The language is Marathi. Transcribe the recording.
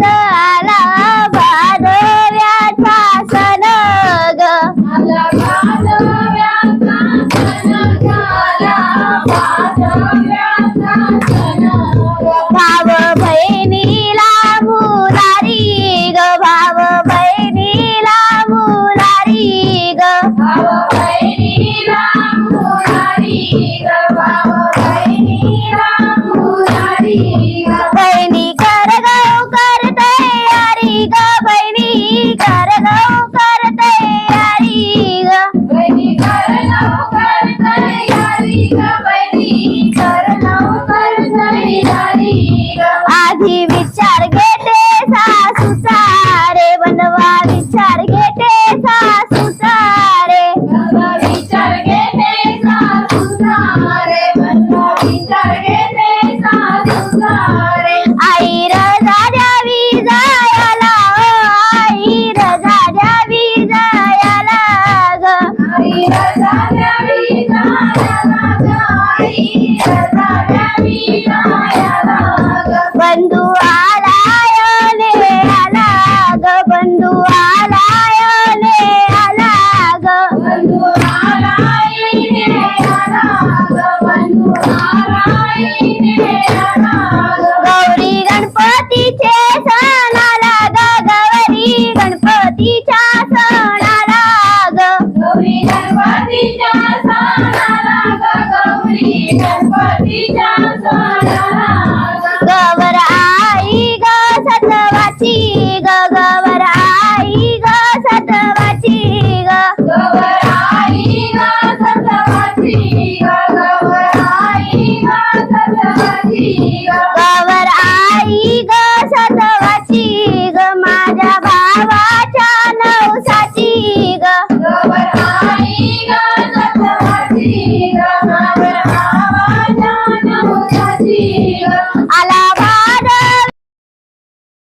ग आला भादव्याचा सण ग आला भादव्याचा सण झाला भादव्याचा सण भाव बहिणीला मुलारी ग भाव बहिणीला मुलारी ग भाव बहिणीला मुरारी ग भाव बहिणीला मुरारी ग बहिणी कर तयारी ग बहिणी कर तयारी ग बहिणी कर लवकर तयारी ग बहिणी कर लवकर तयारी ग आधी विचार घेते सासूचा रे बनवा विचार घेते सासूचा रे बाबा विचार घेते सासूचा रे बाबा विचार घेते सासूचा रे आई रजा द्यावी जायला आई रजा द्यावी जायला ग आई रजा द्यावी जायला ग आई रजा द्यावी जायला ग बंधू आलाय ने आला ग बंधू आलाय ने आला ग बंधू नारायणे आला ग बंधू नारायणे आला ग गौरी गणपतीचे सणाला ग गौरी गणपतीच्या सणाला ग गौरी गणपतीच्या सणाला ग गौरी गणपतीच्या सणाला ग गवर आई ग सतवाची ग गवर आई ग सतवाची ग गवर आई ग सतवाची ग गवर आई ग सतवाची ग गवर आई ग सतवाची ग माझ्या भावाची